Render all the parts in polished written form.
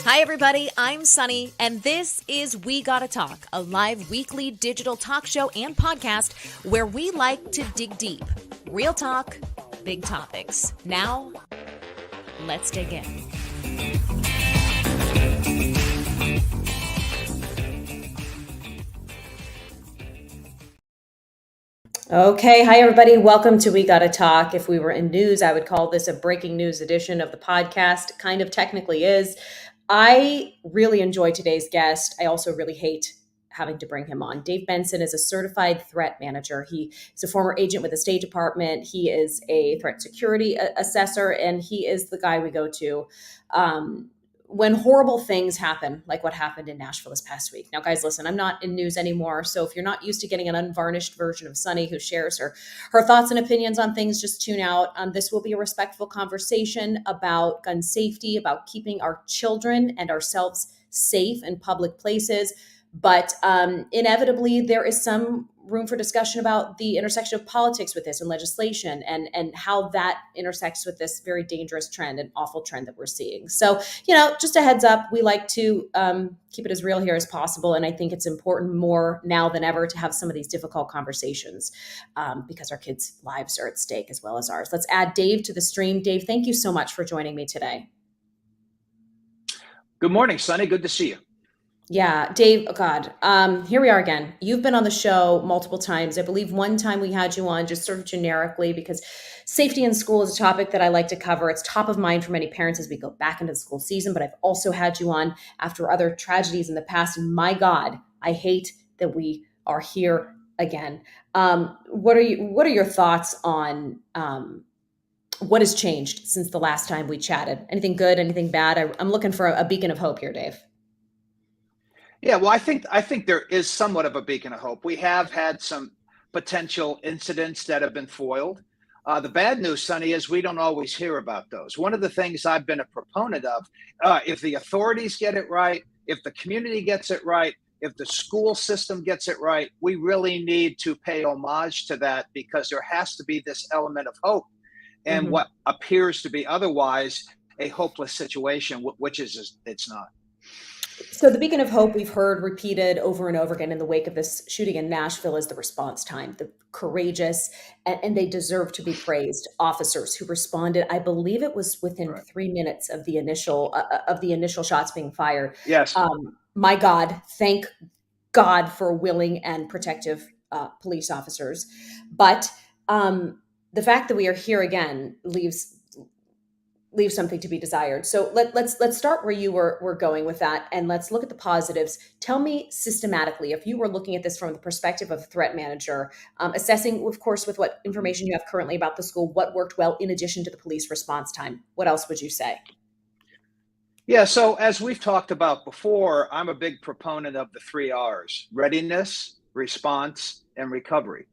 Hi, everybody. I'm Sunny, and this is We Gotta Talk, a live weekly digital talk show and podcast where we like to dig deep. Real talk, big topics. Now, let's dig in. Okay, hi everybody. Welcome to We Gotta Talk. If we were in news, I would call this a breaking news edition of the podcast. It kind of technically is. I really enjoy today's guest. I also really hate having to bring him on. Dave Benson is a certified threat manager. He is a former agent with the State Department. He is a threat security assessor, and he is the guy we go to when horrible things happen, like what happened in Nashville this past week. Now, guys, listen, I'm not in news anymore. So if you're not used to getting an unvarnished version of Sunny who shares her thoughts and opinions on things, just tune out. This will be a respectful conversation about gun safety, about keeping our children and ourselves safe in public places. But inevitably, there is some room for discussion about the intersection of politics with this and legislation and how that intersects with this very dangerous trend and awful trend that we're seeing. So, just a heads up, we like to keep it as real here as possible. And I think it's important more now than ever to have some of these difficult conversations because our kids' lives are at stake as well as ours. Let's add Dave to the stream. Dave, thank you so much for joining me today. Good morning, Sunny. Good to see you. Yeah, Dave, oh God, here we are again. You've been on the show multiple times. I believe one time we had you on just sort of generically because safety in school is a topic that I like to cover. It's top of mind for many parents as we go back into the school season, but I've also had you on after other tragedies in the past. And my God, I hate that we are here again. What are your thoughts on what has changed since the last time we chatted? Anything good, anything bad? I'm looking for a beacon of hope here, Dave. Yeah, well, I think there is somewhat of a beacon of hope. We have had some potential incidents that have been foiled. The bad news, Sonny, is we don't always hear about those. One of the things I've been a proponent of, if the authorities get it right, if the community gets it right, if the school system gets it right, we really need to pay homage to that because there has to be this element of hope and what appears to be otherwise a hopeless situation, which is it's not. So the beacon of hope we've heard repeated over and over again in the wake of this shooting in Nashville is the response time, the courageous, and they deserve to be praised officers who responded. I believe it was within 3 minutes of the initial shots being fired. Yes. My God, thank God for willing and protective police officers. But the fact that we are here again leaves something to be desired. So let's start where you were going with that, and let's look at the positives. Tell me systematically, if you were looking at this from the perspective of a threat manager, assessing, of course, with what information you have currently about the school, what worked well in addition to the police response time. What else would you say? Yeah, so as we've talked about before, I'm a big proponent of the 3 R's: readiness, response, and recovery.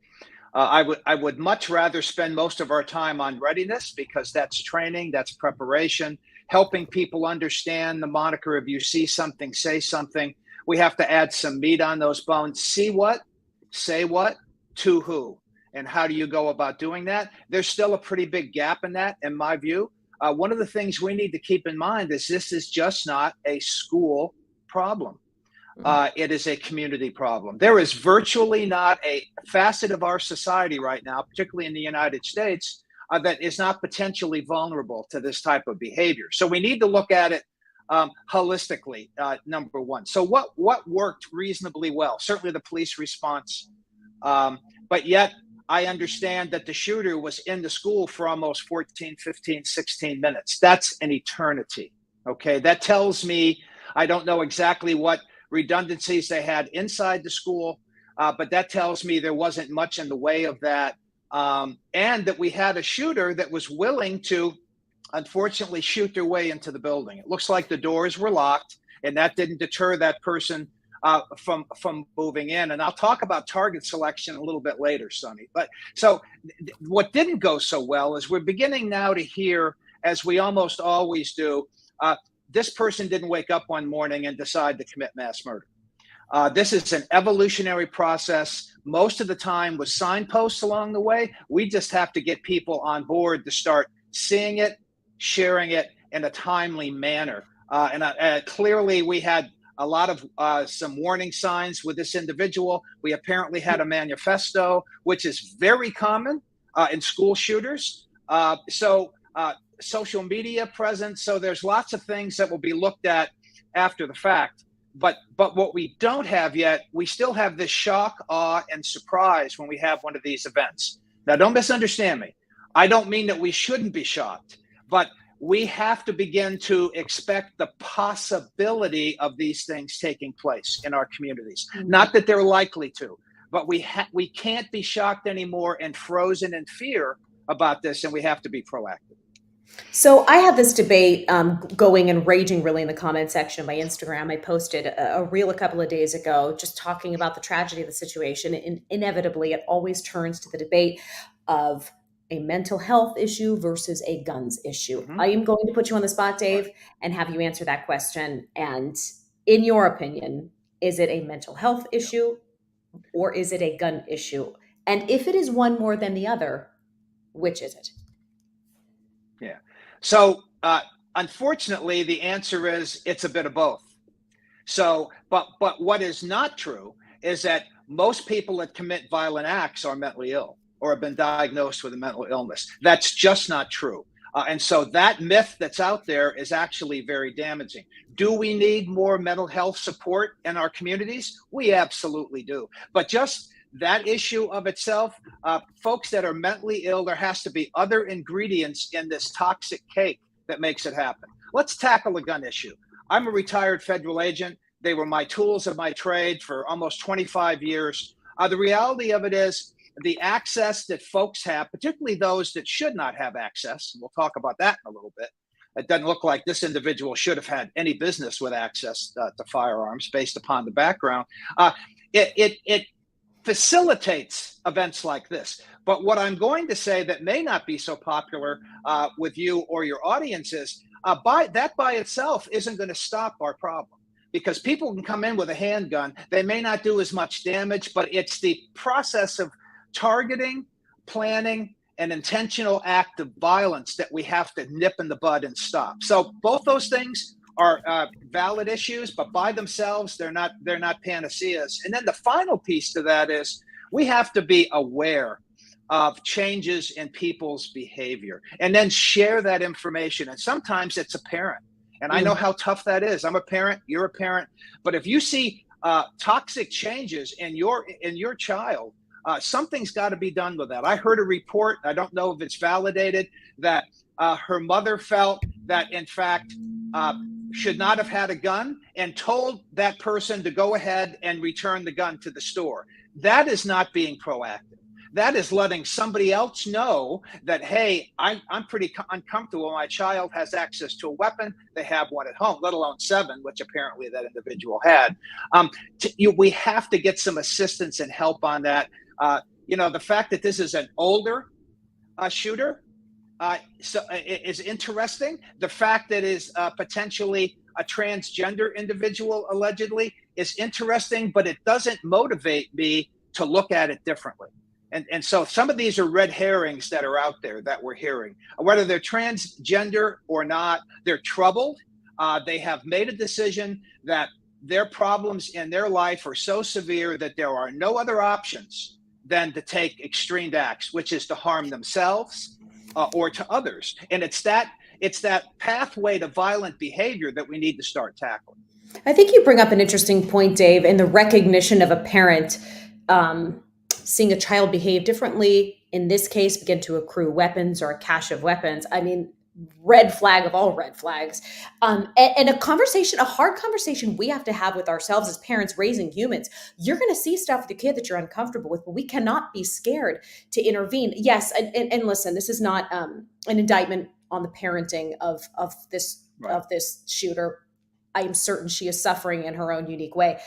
I would much rather spend most of our time on readiness because that's training, that's preparation, helping people understand the moniker of you see something, say something. We have to add some meat on those bones. See what, say what, to who, and how do you go about doing that? There's still a pretty big gap in that, in my view. One of the things we need to keep in mind is this is just not a school problem. It is a community problem. There is virtually not a facet of our society right now, particularly in the United States, that is not potentially vulnerable to this type of behavior. So we need to look at it holistically, number one. So what worked reasonably well? Certainly the police response, but yet I understand that the shooter was in the school for almost 14, 15, 16 minutes. That's an eternity, okay? That tells me, I don't know exactly what redundancies they had inside the school, but that tells me there wasn't much in the way of that, and that we had a shooter that was willing to, unfortunately, shoot their way into the building. It looks like the doors were locked, and that didn't deter that person from moving in. And I'll talk about target selection a little bit later, Sonny. But so what didn't go so well is we're beginning now to hear, as we almost always do, this person didn't wake up one morning and decide to commit mass murder. This is an evolutionary process. Most of the time with signposts along the way. We just have to get people on board to start seeing it, sharing it, in a timely manner. Clearly, we had a lot of some warning signs with this individual. We apparently had a manifesto, which is very common in school shooters. Social media presence. So there's lots of things that will be looked at after the fact. But what we don't have yet, we still have this shock, awe, and surprise when we have one of these events. Now, don't misunderstand me. I don't mean that we shouldn't be shocked, but we have to begin to expect the possibility of these things taking place in our communities. Not that they're likely to, but we can't be shocked anymore and frozen in fear about this, and we have to be proactive. So I had this debate going and raging really in the comment section of my Instagram. I posted a reel a couple of days ago just talking about the tragedy of the situation. And inevitably, it always turns to the debate of a mental health issue versus a guns issue. I am going to put you on the spot, Dave, and have you answer that question. And in your opinion, is it a mental health issue or is it a gun issue? And if it is one more than the other, which is it? Yeah. So, unfortunately, the answer is it's a bit of both. So, but what is not true is that most people that commit violent acts are mentally ill or have been diagnosed with a mental illness. That's just not true. And so that myth that's out there is actually very damaging. Do we need more mental health support in our communities? We absolutely do. But just that issue of itself, folks that are mentally ill, there has to be other ingredients in this toxic cake that makes it happen. Let's tackle the gun issue. I'm a retired federal agent. They were my tools of my trade for almost 25 years. The reality of it is the access that folks have, particularly those that should not have access, and we'll talk about that in a little bit. It doesn't look like this individual should have had any business with access to firearms based upon the background. It facilitates events like this. But what I'm going to say that may not be so popular with you or your audience is by itself isn't going to stop our problem, because people can come in with a handgun. They may not do as much damage, but it's the process of targeting, planning, an intentional act of violence that we have to nip in the bud and stop. So both those things are valid issues, but by themselves, they're not panaceas. And then the final piece to that is we have to be aware of changes in people's behavior and then share that information. And sometimes it's apparent. And I know how tough that is. I'm a parent, you're a parent. But if you see toxic changes in your child, something's got to be done with that. I heard a report, I don't know if it's validated, that her mother felt that, in fact, should not have had a gun and told that person to go ahead and return the gun to the store. That is not being proactive. That is letting somebody else know that, hey, I'm pretty uncomfortable. My child has access to a weapon. They have one at home, let alone 7, which apparently that individual had. We have to get some assistance and help on that. The fact that this is an older shooter is interesting. The fact that is potentially a transgender individual allegedly is interesting, but it doesn't motivate me to look at it differently. And so some of these are red herrings that are out there that we're hearing. Whether they're transgender or not, they're troubled. They have made a decision that their problems in their life are so severe that there are no other options than to take extreme acts, which is to harm themselves or to others. And it's that pathway to violent behavior that we need to start tackling. I think you bring up an interesting point, Dave, in the recognition of a parent seeing a child behave differently, in this case, begin to accrue weapons or a cache of weapons. I mean, red flag of all red flags. And a hard conversation we have to have with ourselves as parents raising humans. You're going to see stuff with the kid that you're uncomfortable with, but we cannot be scared to intervene. Yes, and listen, this is not an indictment on the parenting of this shooter. I am certain she is suffering in her own unique way.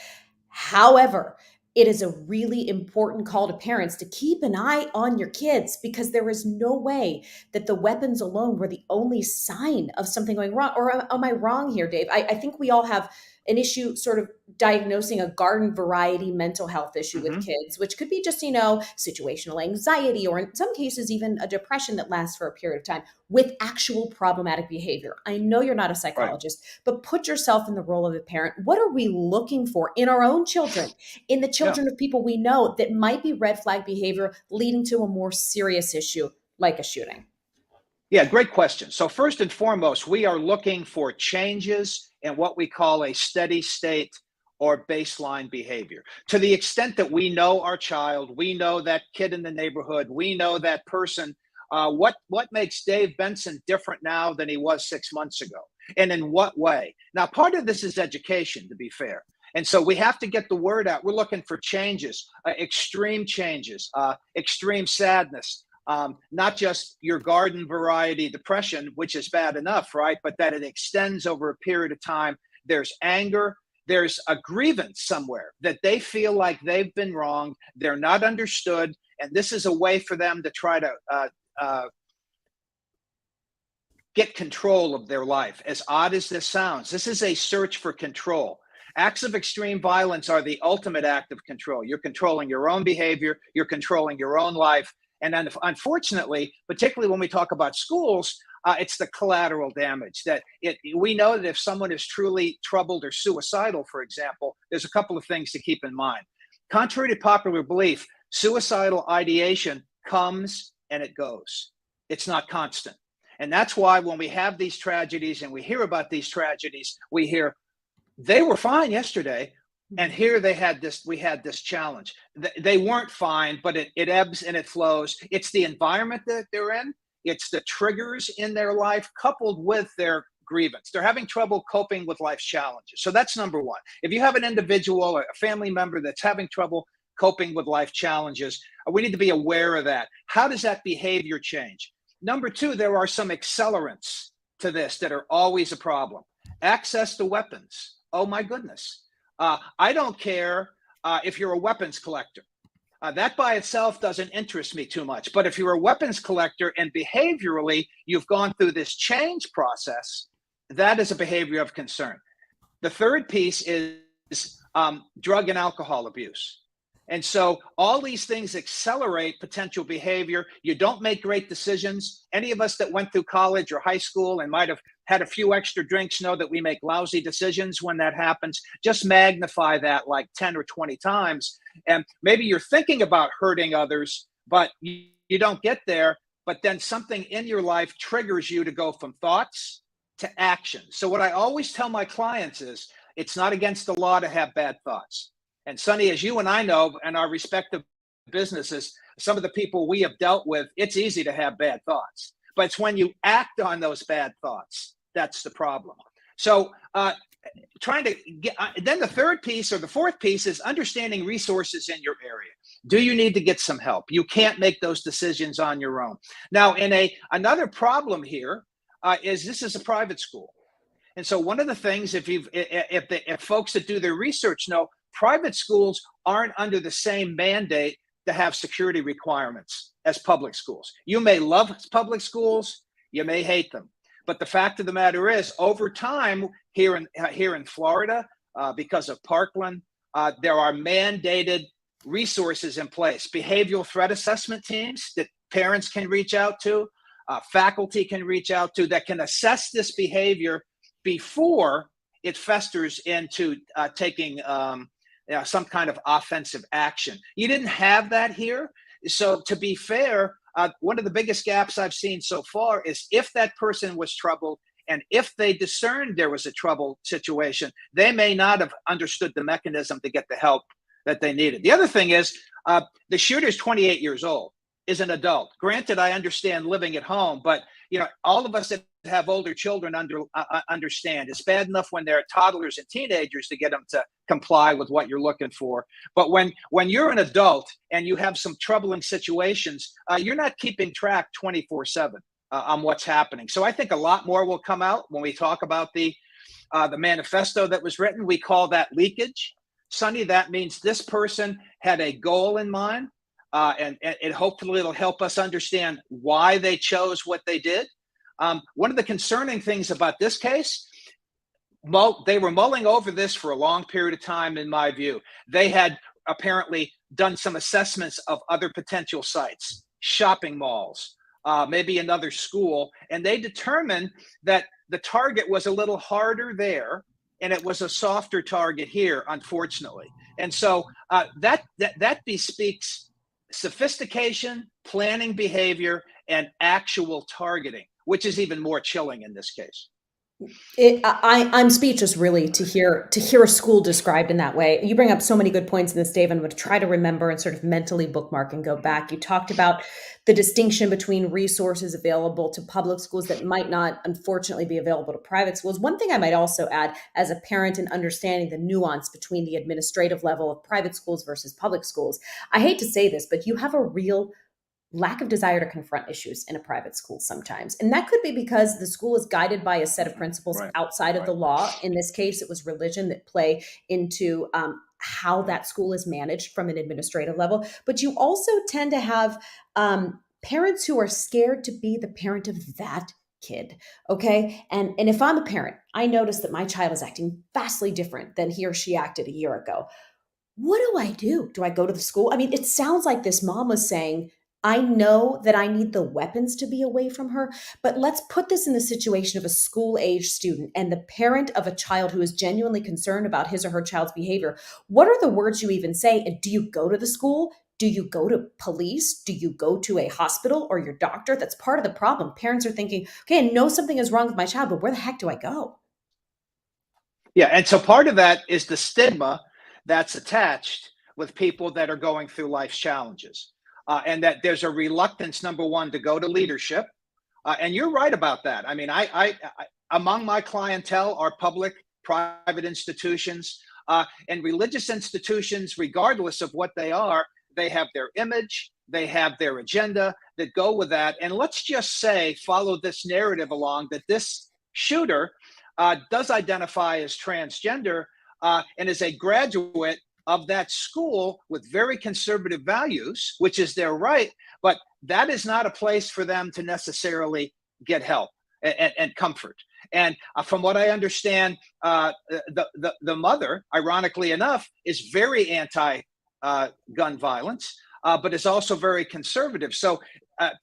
However, it is a really important call to parents to keep an eye on your kids, because there is no way that the weapons alone were the only sign of something going wrong. Or am I wrong here, Dave? I think we all have an issue sort of diagnosing a garden variety mental health issue with Mm-hmm. kids, which could be just, situational anxiety, or in some cases, even a depression that lasts for a period of time with actual problematic behavior. I know you're not a Right. psychologist, but put yourself in the role of a parent. What are we looking for in our own children, in the Yeah. children of people we know, that might be red flag behavior leading to a more serious issue like a shooting? Yeah, great question. So first and foremost, we are looking for changes in what we call a steady state or baseline behavior. To the extent that we know our child, we know that kid in the neighborhood, we know that person, what makes Dave Benson different now than he was 6 months ago? And in what way? Now, part of this is education, to be fair. And so we have to get the word out. We're looking for changes, extreme changes, extreme sadness, not just your garden variety depression, which is bad enough, right? But that it extends over a period of time. There's anger, there's a grievance somewhere that they feel like they've been wronged, they're not understood, and this is a way for them to try to get control of their life. As odd as this sounds, this is a search for control. Acts of extreme violence are the ultimate act of control. You're controlling your own behavior, you're controlling your own life. And then, unfortunately, particularly when we talk about schools, it's the collateral damage that we know that if someone is truly troubled or suicidal, for example, there's a couple of things to keep in mind. Contrary to popular belief, suicidal ideation comes and it goes. It's not constant. And that's why when we have these tragedies and we hear about these tragedies, we hear they were fine yesterday, and here we had this challenge. They weren't fine, but it ebbs and it flows. It's the environment that they're in, it's the triggers in their life coupled with their grievance. They're having trouble coping with life's challenges. So that's number one. If you have an individual or a family member that's having trouble coping with life challenges, we need to be aware of that. How does that behavior change? Number two, there are some accelerants to this that are always a problem. Access to weapons. Oh my goodness. I don't care if you're a weapons collector. That by itself doesn't interest me too much. But if you're a weapons collector and behaviorally you've gone through this change process, that is a behavior of concern. The third piece is drug and alcohol abuse. And so all these things accelerate potential behavior. You don't make great decisions. Any of us that went through college or high school and might have had a few extra drinks know that we make lousy decisions when that happens. Just magnify that like 10 or 20 times. And maybe you're thinking about hurting others, but you don't get there. But then something in your life triggers you to go from thoughts to action. So what I always tell my clients is it's not against the law to have bad thoughts. And Sonny, as you and I know, in our respective businesses, some of the people we have dealt with, it's easy to have bad thoughts. But it's when you act on those bad thoughts, that's the problem. So trying to get, then the third piece or the fourth piece is understanding resources in your area. Do you need to get some help? You can't make those decisions on your own. Now, another problem here is this is a private school. And so one of the things, if folks that do their research know, private schools aren't under the same mandate to have security requirements as public schools. You may love public schools, you may hate them, but the fact of the matter is, over time here in Florida, because of Parkland, there are mandated resources in place, behavioral threat assessment teams that parents can reach out to, faculty can reach out to, that can assess this behavior before it festers into taking some kind of offensive action. You didn't have that here. So to be fair, one of the biggest gaps I've seen so far is if that person was troubled and if they discerned there was a trouble situation, they may not have understood the mechanism to get the help that they needed. The other thing is the shooter is 28 years old, is an adult. Granted, I understand living at home, but all of us that have older children understand it's bad enough when they're toddlers and teenagers to get them to comply with what you're looking for. But when you're an adult and you have some troubling situations, you're not keeping track 24/7 on what's happening. So I think a lot more will come out when we talk about the manifesto that was written. We call that leakage. Sonny, that means this person had a goal in mind, and hopefully it'll help us understand why they chose what they did. One of the concerning things about this case, they were mulling over this for a long period of time, in my view. They had apparently done some assessments of other potential sites, shopping malls, maybe another school, and they determined that the target was a little harder there, and it was a softer target here, unfortunately. And so that bespeaks sophistication, planning behavior, and actual targeting, which is even more chilling in this case. I'm speechless really to hear a school described in that way. You bring up so many good points in this, Dave. I'm going to try to remember and sort of mentally bookmark and go back. You talked about the distinction between resources available to public schools that might not, unfortunately, be available to private schools. One thing I might also add, as a parent and understanding the nuance between the administrative level of private schools versus public schools, I hate to say this, but you have a real lack of desire to confront issues in a private school sometimes. And that could be because the school is guided by a set of principles Right. outside of the law. In this case, it was religion that play into how that school is managed from an administrative level. But you also tend to have parents who are scared to be the parent of that kid. Okay. And if I'm a parent, I notice that my child is acting vastly different than he or she acted a year ago. What do I do? Do I go to the school? I mean, it sounds like this mom was saying, I know that I need the weapons to be away from her, but let's put this in the situation of a school age student and the parent of a child who is genuinely concerned about his or her child's behavior. What are the words you even say? And do you go to the school? Do you go to police? Do you go to a hospital or your doctor? That's part of the problem. Parents are thinking, okay, I know something is wrong with my child, but where the heck do I go? Yeah, and so part of that is the stigma that's attached with people that are going through life's challenges, and that there's a reluctance, number one, to go to leadership. And you're right about that. I mean, among my clientele are public, private institutions, and religious institutions, regardless of what they are. They have their image, they have their agenda that go with that. And let's just say, follow this narrative along that this shooter does identify as transgender and is a graduate of that school with very conservative values, which is their right, but that is not a place for them to necessarily get help and comfort. And from what I understand, the mother, ironically enough, is very anti gun violence, but is also very conservative. So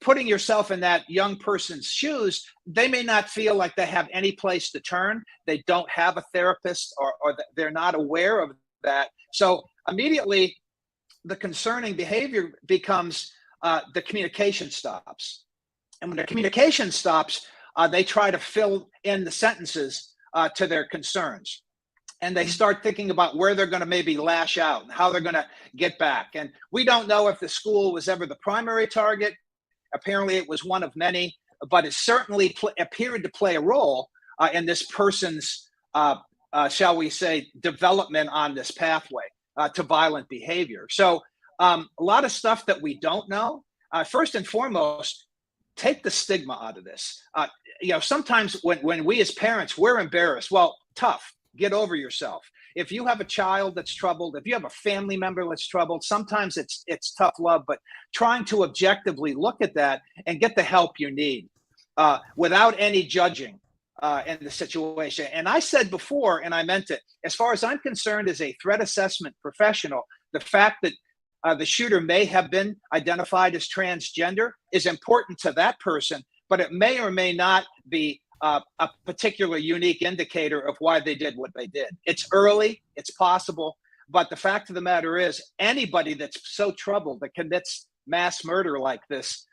putting yourself in that young person's shoes, they may not feel like they have any place to turn. They don't have a therapist, or they're not aware of that. So immediately, the concerning behavior becomes the communication stops. And when the communication stops, they try to fill in the sentences to their concerns. And they start thinking about where they're going to maybe lash out and how they're going to get back. And we don't know if the school was ever the primary target. Apparently, it was one of many, but it certainly appeared to play a role in this person's, shall we say, development on this pathway to violent behavior. So a lot of stuff that we don't know. First and foremost, take the stigma out of this. Sometimes when we as parents, we're embarrassed. Well, tough. Get over yourself. If you have a child that's troubled, if you have a family member that's troubled, sometimes it's tough love, but trying to objectively look at that and get the help you need without any judging in the situation. And I said before, and I meant it, as far as I'm concerned, as a threat assessment professional, the fact that the shooter may have been identified as transgender is important to that person, but it may or may not be a particular unique indicator of why they did what they did. It's early, it's possible, but the fact of the matter is, anybody that's so troubled that commits mass murder like this,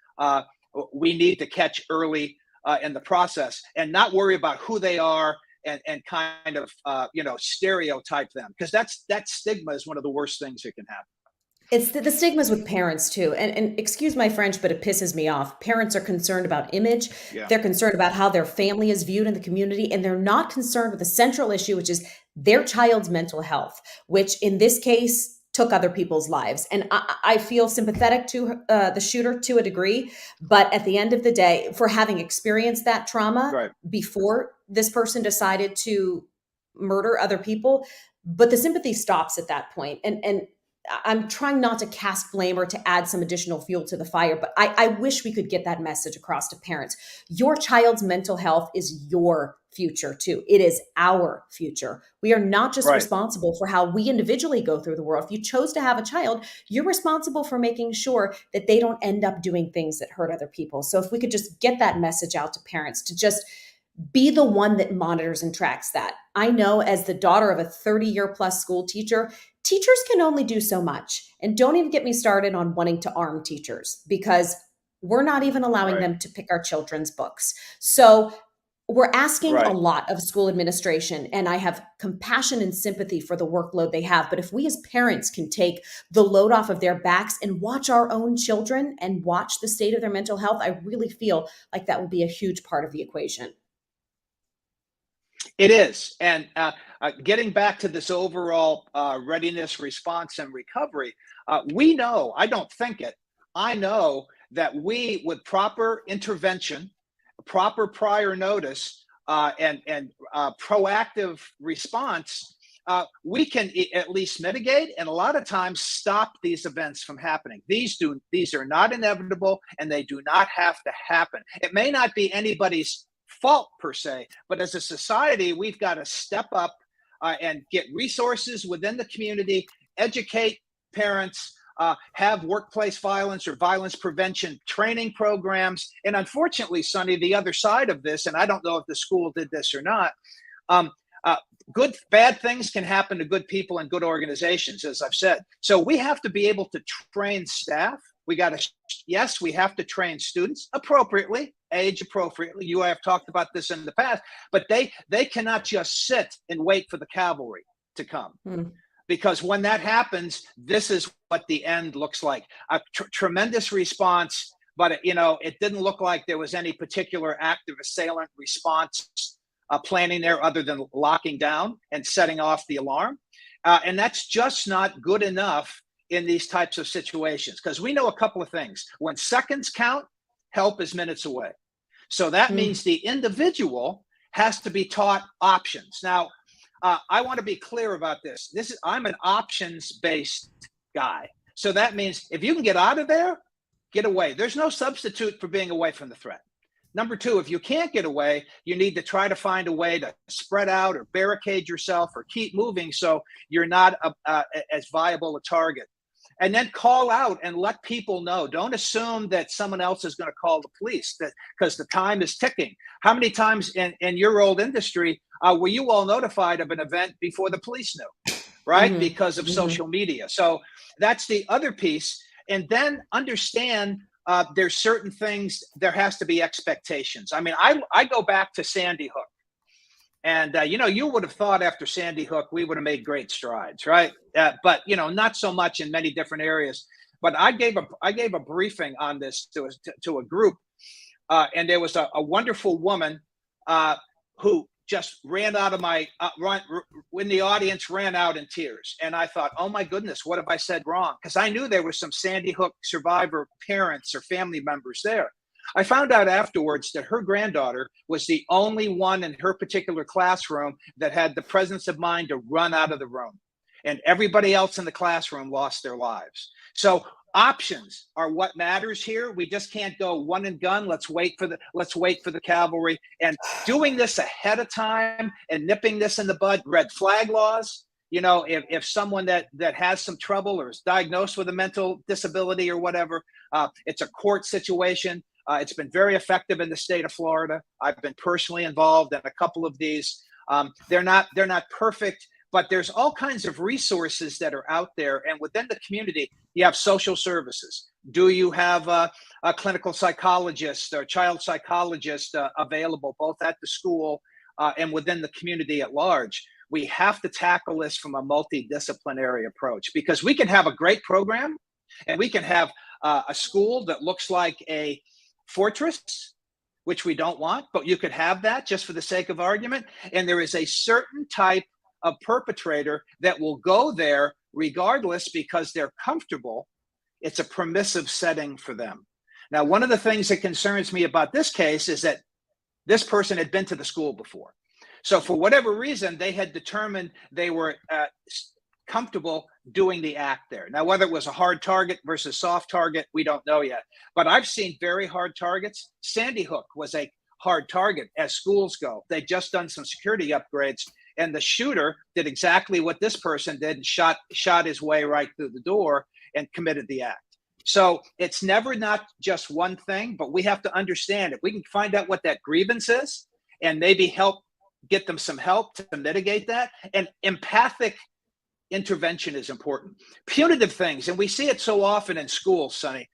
we need to catch early in the process and not worry about who they are and kind of stereotype them, because that stigma is one of the worst things that can happen. It's the stigmas with parents too. And excuse my French, but it pisses me off. Parents are concerned about image. Yeah. They're concerned about how their family is viewed in the community. And they're not concerned with the central issue, which is their child's mental health, which in this case took other people's lives. And I feel sympathetic to the shooter to a degree. But at the end of the day, for having experienced that trauma Right. before this person decided to murder other people, but the sympathy stops at that point. And I'm trying not to cast blame or to add some additional fuel to the fire, but I wish we could get that message across to parents. Your child's mental health is your future too. It is our future. We are not just Right. responsible for how we individually go through the world. If you chose to have a child, you're responsible for making sure that they don't end up doing things that hurt other people. So if we could just get that message out to parents to just be the one that monitors and tracks that. I know as the daughter of a 30-year plus school teacher, teachers can only do so much. And don't even get me started on wanting to arm teachers because we're not even allowing Right. them to pick our children's books. So we're asking a Right. lot of school administration, and I have compassion and sympathy for the workload they have. But if we as parents can take the load off of their backs and watch our own children and watch the state of their mental health, I really feel like that will be a huge part of the equation. It is. And getting back to this overall readiness, response, and recovery, we know, I don't think it, I know that we, with proper intervention, proper prior notice, and proactive response, we can at least mitigate and a lot of times stop these events from happening. These are not inevitable and they do not have to happen. It may not be anybody's fault per se, but as a society, we've got to step up and get resources within the community, educate parents, have workplace violence or violence prevention training programs. And unfortunately, Sonny, the other side of this, and I don't know if the school did this or not, um, uh, bad things can happen to good people and good organizations, as I've said. So we have to be able to train staff. We got to, yes, we have to train students appropriately, age appropriately. You have talked about this in the past, but they cannot just sit and wait for the cavalry to come. Mm. Because when that happens, this is what the end looks like. A tremendous response, but it didn't look like there was any particular active assailant response planning there other than locking down and setting off the alarm. And that's just not good enough in these types of situations, because we know a couple of things. When seconds count, help is minutes away. So that means the individual has to be taught options. Now, I want to be clear about this. I'm an options-based guy. So that means if you can get out of there, get away. There's no substitute for being away from the threat. Number two, if you can't get away, you need to try to find a way to spread out or barricade yourself or keep moving so you're not as viable a target. And then call out and let people know. Don't assume that someone else is going to call the police, because the time is ticking. How many times in your old industry were you all notified of an event before the police knew, right? Because of social media. So that's the other piece. And then understand there's certain things, there has to be expectations. I mean, I go back to Sandy Hook. And, you would have thought after Sandy Hook, we would have made great strides, right? But, not so much in many different areas. But I gave a briefing on this to a group. And there was a wonderful woman who just ran out of when the audience ran out in tears. And I thought, oh, my goodness, what have I said wrong? Because I knew there were some Sandy Hook survivor parents or family members there. I found out afterwards that her granddaughter was the only one in her particular classroom that had the presence of mind to run out of the room. And everybody else in the classroom lost their lives. So options are what matters here. We just can't go one and gun. Let's wait for the cavalry. And doing this ahead of time and nipping this in the bud, red flag laws. If someone that has some trouble or is diagnosed with a mental disability or whatever, it's a court situation. It's been very effective in the state of Florida. I've been personally involved in a couple of these. They're not perfect, but there's all kinds of resources that are out there. And within the community, you have social services. Do you have a clinical psychologist or child psychologist available both at the school and within the community at large? We have to tackle this from a multidisciplinary approach, because we can have a great program and we can have a school that looks like a fortress, which we don't want, but you could have that just for the sake of argument. And there is a certain type of perpetrator that will go there regardless because they're comfortable. It's a permissive setting for them. Now, one of the things that concerns me about this case is that this person had been to the school before. So for whatever reason, they had determined they were comfortable doing the act there. Now, whether it was a hard target versus soft target, we don't know yet. But I've seen very hard targets. Sandy Hook was a hard target as schools go. They'd just done some security upgrades, and the shooter did exactly what this person did and shot his way right through the door and committed the act. So it's never not just one thing, but we have to understand if we can find out what that grievance is and maybe get them some help to mitigate that. And empathic intervention is important. Punitive things, and we see it so often in schools, Sonny.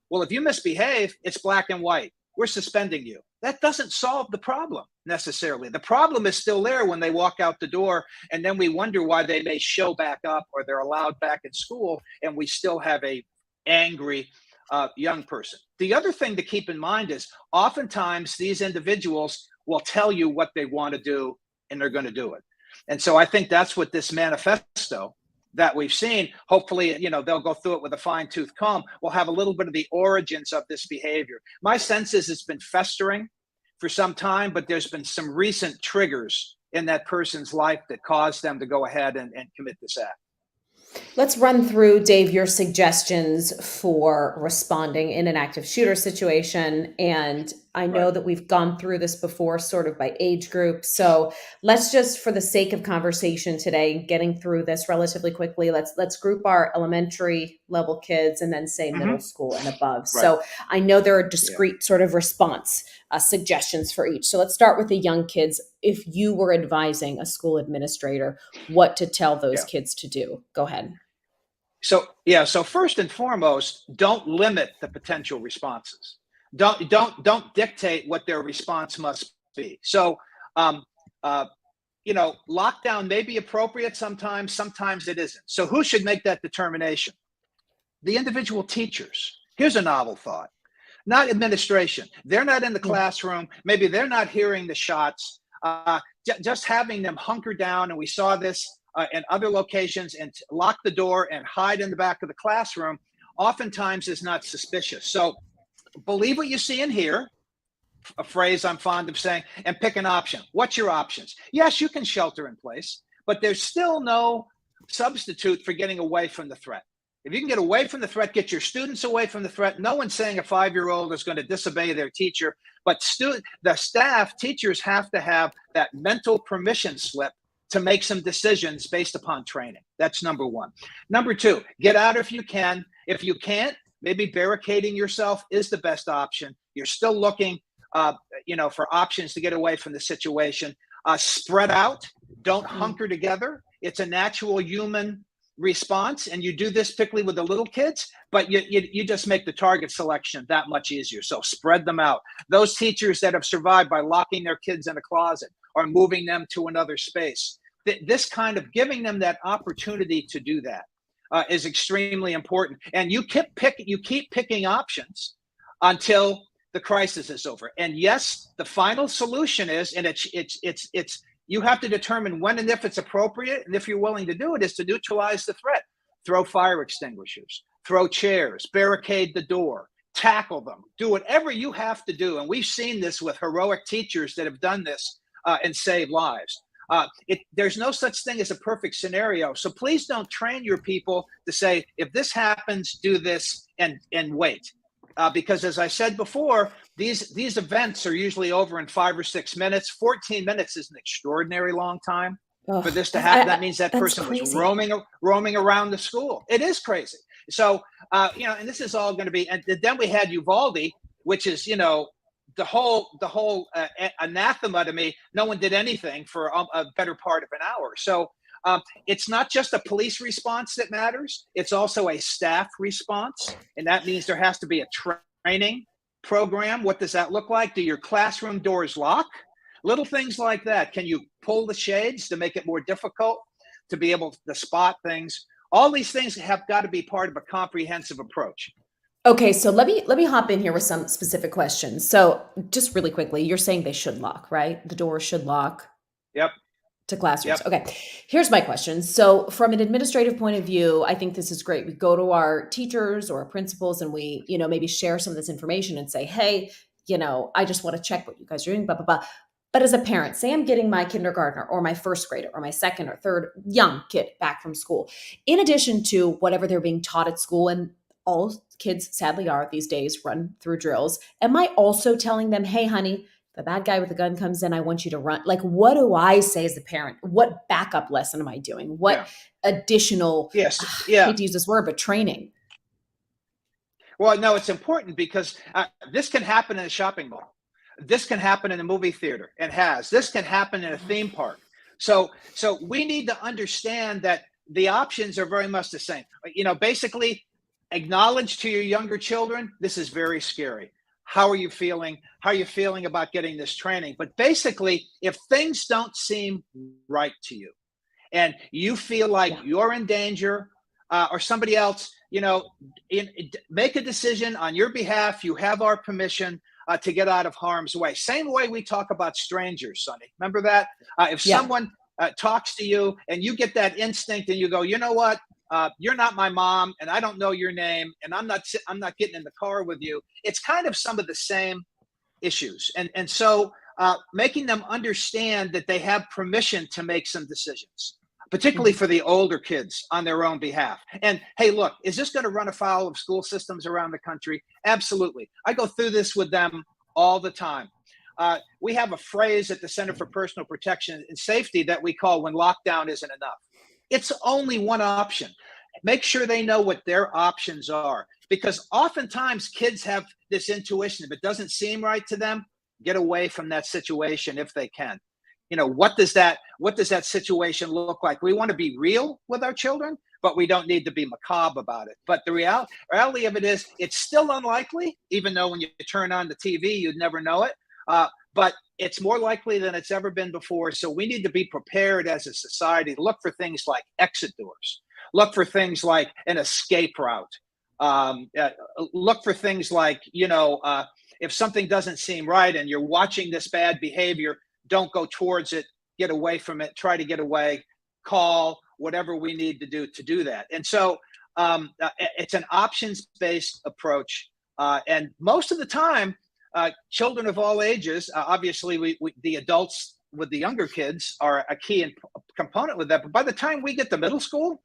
Well, if you misbehave, it's black and white. We're suspending you. That doesn't solve the problem necessarily. The problem is still there when they walk out the door, and then we wonder why they may show back up or they're allowed back in school, and we still have a angry young person. The other thing to keep in mind is oftentimes these individuals will tell you what they want to do, and they're going to do it. And so I think that's what this manifesto that we've seen, hopefully, they'll go through it with a fine-tooth comb. We'll have a little bit of the origins of this behavior. My sense is it's been festering for some time, but there's been some recent triggers in that person's life that caused them to go ahead and commit this act. Let's run through, Dave, your suggestions for responding in an active shooter situation. And I know that we've gone through this before, sort of by age group. So let's just, for the sake of conversation today, getting through this relatively quickly, let's group our elementary level kids and then say middle school and above. Right. So I know there are discrete sort of response suggestions for each. So let's start with the young kids. If you were advising a school administrator what to tell those kids to do, go ahead. So first and foremost, don't limit the potential responses. Don't dictate what their response must be. So, lockdown may be appropriate sometimes it isn't. So who should make that determination? The individual teachers. Here's a novel thought. Not administration. They're not in the classroom. Maybe they're not hearing the shots. Just having them hunker down, and we saw this in other locations, and lock the door and hide in the back of the classroom, oftentimes is not suspicious. So believe what you see and hear, a phrase I'm fond of saying, and pick an option. What's your options? Yes, you can shelter in place, but there's still no substitute for getting away from the threat. If you can get away from the threat, get your students away from the threat. No one's saying a 5-year-old is going to disobey their teacher, but the staff, teachers have to have that mental permission slip to make some decisions based upon training. That's number one. Number two, get out if you can. If you can't, maybe barricading yourself is the best option. You're still looking, for options to get away from the situation. Spread out. Don't hunker together. It's a natural human response, and you do this particularly with the little kids, but you just make the target selection that much easier. So spread them out. Those teachers that have survived by locking their kids in a closet or moving them to another space, this kind of giving them that opportunity to do that is extremely important. And you keep picking options until the crisis is over. And yes, the final solution is, and it's you have to determine when and if it's appropriate, and if you're willing to do it, is to neutralize the threat. Throw fire extinguishers, throw chairs, barricade the door, tackle them, do whatever you have to do. And we've seen this with heroic teachers that have done this and saved lives. There's no such thing as a perfect scenario. So please don't train your people to say, if this happens, do this and wait. Because as I said before, these events are usually over in 5 or 6 minutes. 14 minutes is an extraordinary long time for this to happen. That means that person was roaming around the school. It is crazy. So, and this is all going to be, and then we had Uvalde, which is, the whole anathema to me. No one did anything for a better part of an hour. So it's not just a police response that matters. It's also a staff response. And that means there has to be a training program. What does that look like? Do your classroom doors lock? Little things like that. Can you pull the shades to make it more difficult to be able to spot things? All these things have got to be part of a comprehensive approach. Okay, so let me hop in here with some specific questions. So just really quickly, you're saying they should lock, right? The doors should lock. Yep. To classrooms. Yep. Okay. Here's my question. So from an administrative point of view, I think this is great. We go to our teachers or our principals and we, maybe share some of this information and say, hey, I just want to check what you guys are doing, blah, blah, blah. But as a parent, say I'm getting my kindergartner or my first grader or my second or third young kid back from school, in addition to whatever they're being taught at school, and all kids sadly are these days run through drills, am I also telling them, hey, honey, the bad guy with the gun comes in, I want you to run? Like, what do I say as a parent? What backup lesson am I doing? What Yeah. additional, Yes. I Yeah. hate to use this word, but training? Well, no, it's important because this can happen in a shopping mall. This can happen in a movie theater and has. This can happen in a theme park. So we need to understand that the options are very much the same. Basically acknowledge to your younger children, this is very scary. How are you feeling? How are you feeling about getting this training? But basically, if things don't seem right to you, and you feel like Yeah. you're in danger, or somebody else, make a decision on your behalf. You have our permission to get out of harm's way. Same way we talk about strangers, Sonny. Remember that? If Yeah. someone talks to you and you get that instinct and you go, you know what? You're not my mom, and I don't know your name, and I'm not getting in the car with you. It's kind of some of the same issues, and so making them understand that they have permission to make some decisions, particularly Mhm. for the older kids on their own behalf. And hey, look, is this going to run afoul of school systems around the country? Absolutely. I go through this with them all the time. We have a phrase at the Center for Personal Protection and Safety that we call when lockdown isn't enough. It's only one option. Make sure they know what their options are, because oftentimes kids have this intuition. If it doesn't seem right to them, get away from that situation if they can. What does that situation look like? We want to be real with our children, but we don't need to be macabre about it. But the reality of it is, it's still unlikely, even though when you turn on the TV, you'd never know it. But it's more likely than it's ever been before. So we need to be prepared as a society. Look for things like exit doors. Look for things like an escape route. Look for things like, if something doesn't seem right and you're watching this bad behavior, don't go towards it, get away from it, try to get away, call, whatever we need to do that. And so it's an options-based approach. And most of the time, children of all ages, obviously the adults with the younger kids are a key component with that. But by the time we get to middle school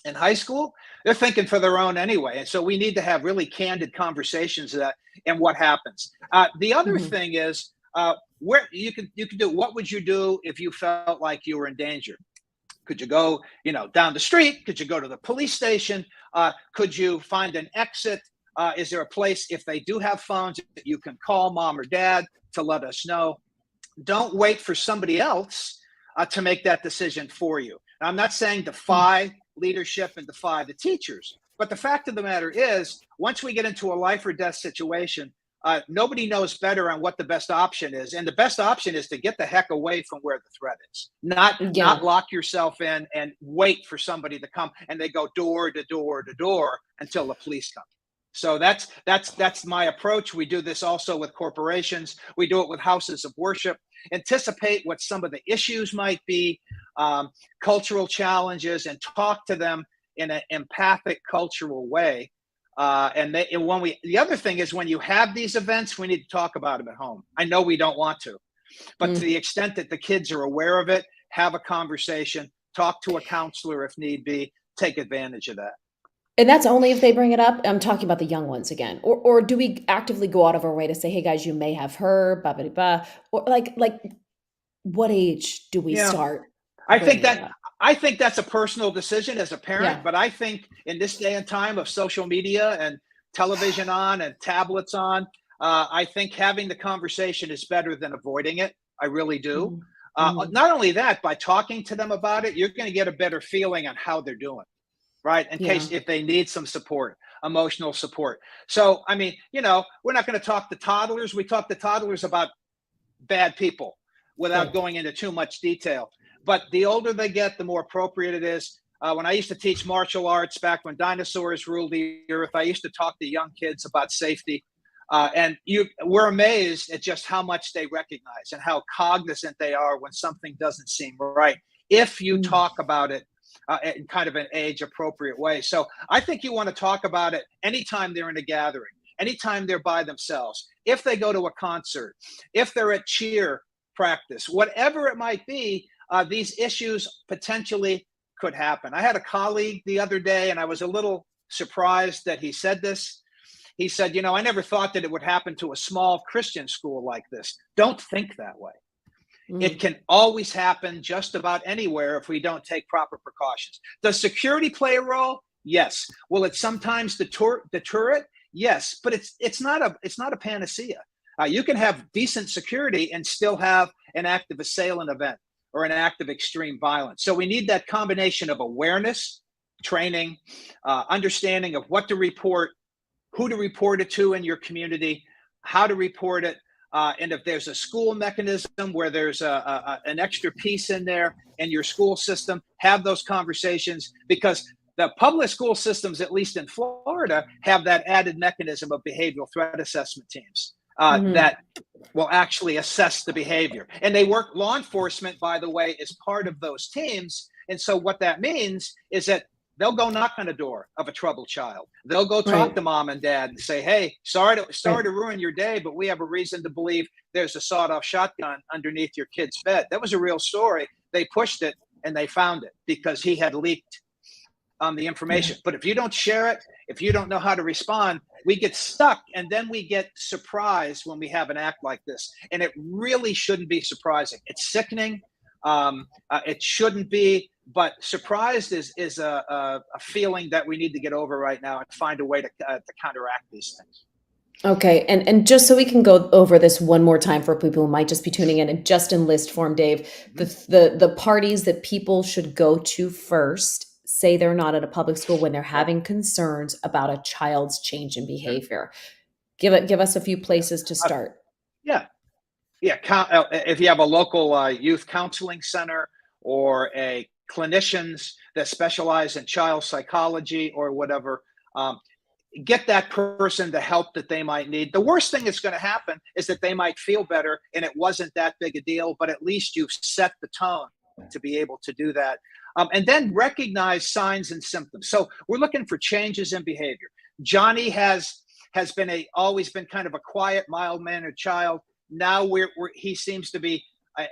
and high school, they're thinking for their own anyway. And so we need to have really candid conversations and what happens. The other Mhm. thing is, where you can do, what would you do if you felt like you were in danger? Could you go, down the street? Could you go to the police station? Could you find an exit? Is there a place, if they do have phones, that you can call mom or dad to let us know? Don't wait for somebody else to make that decision for you. Now, I'm not saying defy leadership and defy the teachers, but the fact of the matter is, once we get into a life or death situation, nobody knows better on what the best option is, and the best option is to get the heck away from where the threat is. Not Yeah. lock yourself in and wait for somebody to come and they go door to door to door until the police come. So that's my approach. We do this also with corporations. We do it with houses of worship. Anticipate what some of the issues might be, cultural challenges, and talk to them in an empathic, cultural way. The other thing is, when you have these events, we need to talk about them at home. I know we don't want to, but to Mm. the extent that the kids are aware of it, have a conversation, talk to a counselor if need be, take advantage of that. And that's only if they bring it up? I'm talking about the young ones again. Or do we actively go out of our way to say, "Hey, guys, you may have heard, ba ba ba," or like, what age do we Yeah. start I think bringing it that up? I think that's a personal decision as a parent, Yeah. but I think in this day and time of social media and television on and tablets on, I think having the conversation is better than avoiding it. I really do. Mhm. Mhm. Not only that, by talking to them about it, you're going to get a better feeling on how they're doing, right? In Yeah. case if they need some support, emotional support. So, I mean, we're not going to talk to toddlers. We talk to toddlers about bad people without Good. going into too much detail. But the older they get, the more appropriate it is. When I used to teach martial arts back when dinosaurs ruled the earth, I used to talk to young kids about safety. We're amazed at just how much they recognize and how cognizant they are when something doesn't seem right, if you Mm. talk about it in kind of an age appropriate way. So I think you want to talk about it anytime they're in a gathering, anytime they're by themselves, if they go to a concert, if they're at cheer practice, whatever it might be, these issues potentially could happen. I had a colleague the other day, and I was a little surprised that he said this. He said, I never thought that it would happen to a small Christian school like this. Don't think that way. It can always happen just about anywhere if we don't take proper precautions. Does security play a role? Yes. Will it sometimes deter it? Yes, but it's not a panacea. You can have decent security and still have an active assailant event or an act of extreme violence. So we need that combination of awareness, training, understanding of what to report, who to report it to in your community, how to report it, and if there's a school mechanism where there's an extra piece in there in your school system, have those conversations, because the public school systems, at least in Florida, have that added mechanism of behavioral threat assessment teams that will actually assess the behavior. And they work, law enforcement, by the way, is part of those teams. And so what that means is that they'll go knock on the door of a troubled child. They'll go talk to mom and dad and say, hey, sorry to ruin your day, but we have a reason to believe there's a sawed-off shotgun underneath your kid's bed. That was a real story. They pushed it and they found it because he had leaked the information. But if you don't share it, if you don't know how to respond, we get stuck, and then we get surprised when we have an act like this. And it really shouldn't be surprising. It's sickening. It shouldn't be. But surprised is a feeling that we need to get over right now and find a way to counteract these things. Okay, and just so we can go over this one more time for people who might just be tuning in, and just in list form, Dave, the parties that people should go to first, say they're not at a public school when they're having concerns about a child's change in behavior. Give us a few places to start. If you have a local youth counseling center or a clinicians that specialize in child psychology or whatever, get that person the help that they might need. The worst thing that's going to happen is that they might feel better and it wasn't that big a deal, but at least you've set the tone to be able to do that. And then recognize signs and symptoms. So we're looking for changes in behavior. Johnny has always been kind of a quiet, mild-mannered child. Now he seems to be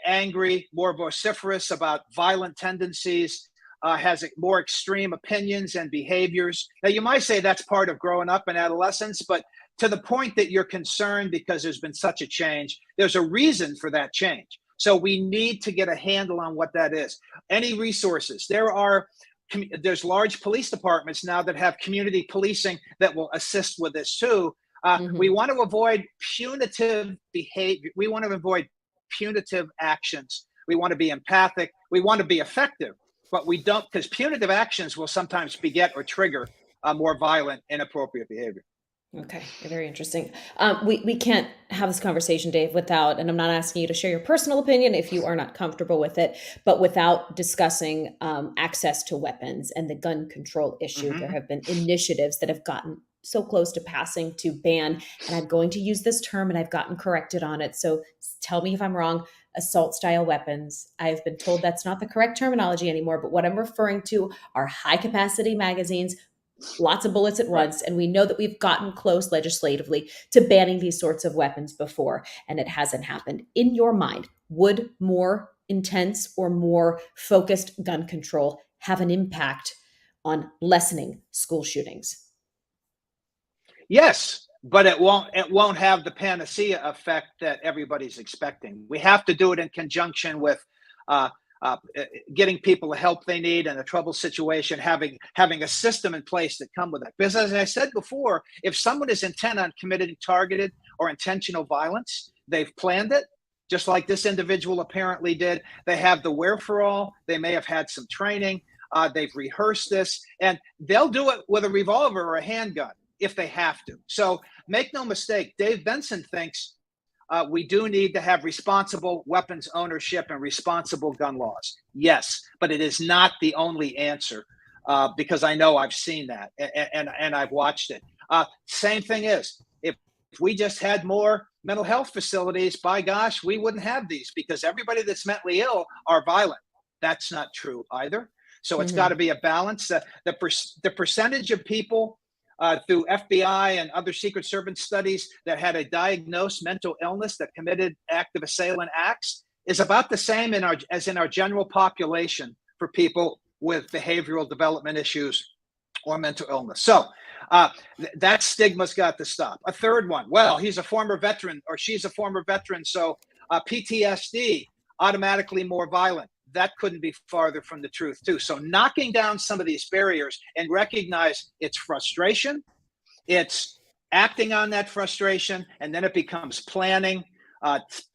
angry, more vociferous about violent tendencies, has more extreme opinions and behaviors. Now, you might say that's part of growing up in adolescence, but to the point that you're concerned because there's been such a change, there's a reason for that change. So we need to get a handle on what that is. Any resources? There's large police departments now that have community policing that will assist with this too. We want to avoid punitive behavior. We want to avoid punitive actions. We want to be empathic. We want to be effective, but we don't, because punitive actions will sometimes beget or trigger more violent, inappropriate behavior. Okay, very interesting. We can't have this conversation, Dave, without, and I'm not asking you to share your personal opinion if you are not comfortable with it, but without discussing access to weapons and the gun control issue. There have been initiatives that have gotten so close to passing to ban, and I'm going to use this term and I've gotten corrected on it. So tell me if I'm wrong, assault style weapons. I've been told that's not the correct terminology anymore, but what I'm referring to are high capacity magazines, lots of bullets at once. And we know that we've gotten close legislatively to banning these sorts of weapons before, and it hasn't happened. In your mind, would more intense or more focused gun control have an impact on lessening school shootings? Yes, but it won't have the panacea effect that everybody's expecting. We have to do it in conjunction with getting people the help they need in a trouble situation, having a system in place that come with it. Because as I said before, if someone is intent on committing targeted or intentional violence, they've planned it, just like this individual apparently did. They have the wherewithal. They may have had some training. They've rehearsed this, and they'll do it with a revolver or a handgun if they have to. So make no mistake, Dave Benson thinks we do need to have responsible weapons ownership and responsible gun laws. Yes, but it is not the only answer, because I know I've seen that and I've watched it. Same thing is, if we just had more mental health facilities, by gosh, we wouldn't have these, because everybody that's mentally ill are violent. That's not true either. So it's got to be a balance. The percentage of people through FBI and other Secret Service studies that had a diagnosed mental illness that committed active assailant acts is about the same as in our general population for people with behavioral development issues or mental illness. So that stigma's got to stop. A third one, well, he's a former veteran or she's a former veteran, so PTSD, automatically more violent. That couldn't be farther from the truth too. So knocking down some of these barriers and recognize it's frustration, it's acting on that frustration, and then it becomes planning,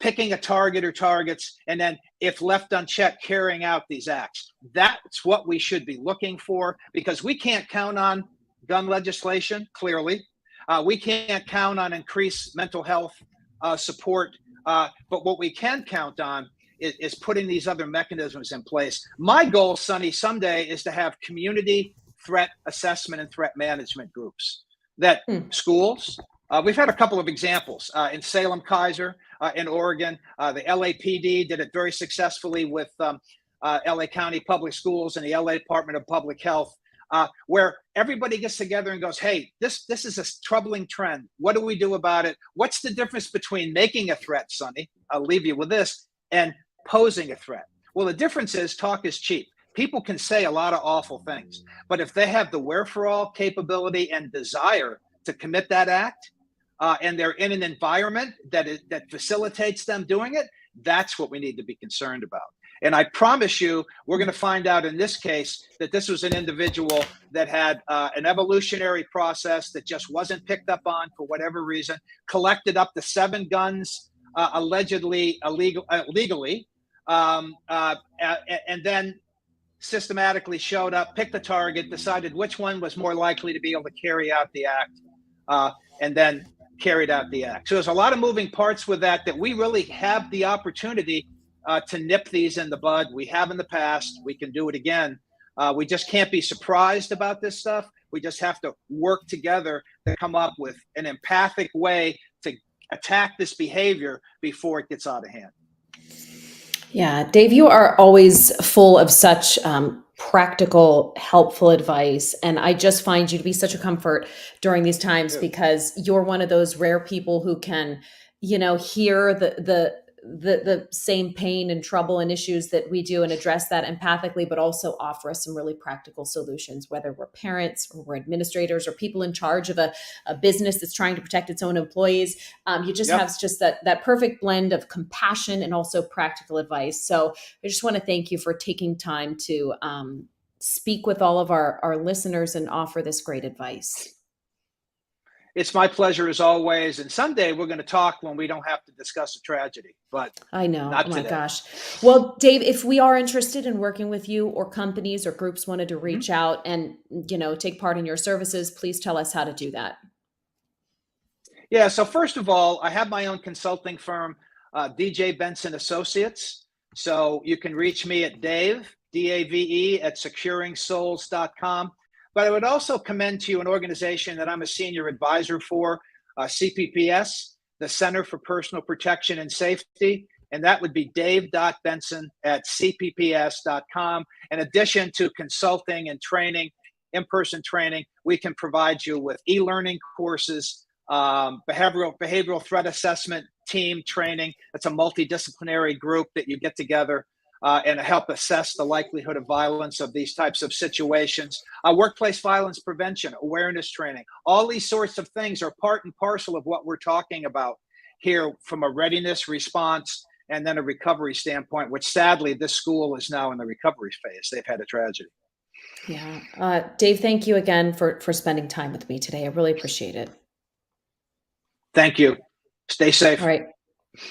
picking a target or targets, and then if left unchecked, carrying out these acts. That's what we should be looking for, because we can't count on gun legislation, clearly. We can't count on increased mental health support, but what we can count on is putting these other mechanisms in place. My goal, Sonny, someday is to have community threat assessment and threat management groups that schools, we've had a couple of examples in Salem Kaiser, in Oregon. The LAPD did it very successfully with LA County Public Schools and the LA Department of Public Health, where everybody gets together and goes, hey, this is a troubling trend. What do we do about it? What's the difference between making a threat, Sonny? I'll leave you with this, and posing a threat. Well, the difference is talk is cheap. People can say a lot of awful things, but if they have the wherewithal, capability, and desire to commit that act, and they're in an environment that facilitates them doing it, that's what we need to be concerned about. And I promise you, we're going to find out in this case that this was an individual that had an evolutionary process that just wasn't picked up on for whatever reason, collected up to 7 guns, allegedly illegally, and then systematically showed up, picked the target, decided which one was more likely to be able to carry out the act, and then carried out the act. So there's a lot of moving parts with that we really have the opportunity to nip these in the bud. We have in the past. We can do it again. We just can't be surprised about this stuff. We just have to work together to come up with an empathic way to attack this behavior before it gets out of hand. Yeah, Dave, you are always full of such practical, helpful advice. And I just find you to be such a comfort during these times, because you're one of those rare people who can, hear the same pain and trouble and issues that we do and address that empathically, but also offer us some really practical solutions, whether we're parents or we're administrators or people in charge of a business that's trying to protect its own employees. You just have just that perfect blend of compassion and also practical advice. So I just want to thank you for taking time to speak with all of our listeners and offer this great advice. It's my pleasure as always. And someday we're going to talk when we don't have to discuss a tragedy, but I know. not oh my today. Gosh. Well, Dave, if we are interested in working with you, or companies or groups wanted to reach out and, take part in your services, please tell us how to do that. Yeah. So first of all, I have my own consulting firm, DJ Benson Associates. So you can reach me at Dave, D-A-V-E, at securingsouls.com. But I would also commend to you an organization that I'm a senior advisor for, CPPS, the Center for Personal Protection and Safety. And that would be dave.benson at cpps.com. In addition to consulting and training, in-person training, we can provide you with e-learning courses, behavioral threat assessment team training. It's a multidisciplinary group that you get together and help assess the likelihood of violence of these types of situations. Workplace violence prevention, awareness training, all these sorts of things are part and parcel of what we're talking about here from a readiness, response, and then a recovery standpoint, which sadly, this school is now in the recovery phase. They've had a tragedy. Yeah. Dave, thank you again for spending time with me today. I really appreciate it. Thank you. Stay safe. All right.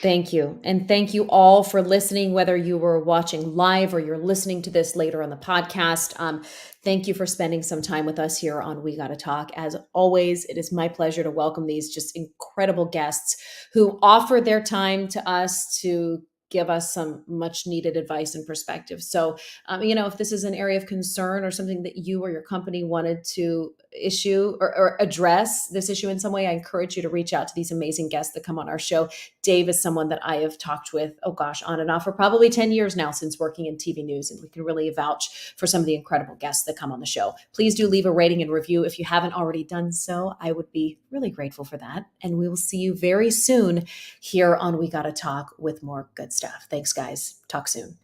Thank you. And thank you all for listening, whether you were watching live or you're listening to this later on the podcast. Thank you for spending some time with us here on We Gotta Talk. As always, it is my pleasure to welcome these just incredible guests who offer their time to us to give us some much needed advice and perspective. So, if this is an area of concern or something that you or your company wanted to issue or address this issue in some way, I encourage you to reach out to these amazing guests that come on our show. Dave is someone that I have talked with, oh gosh, on and off for probably 10 years now since working in TV news. And we can really vouch for some of the incredible guests that come on the show. Please do leave a rating and review if you haven't already done so. I would be really grateful for that. And we will see you very soon here on We Gotta Talk with more good stuff. Thanks, guys. Talk soon.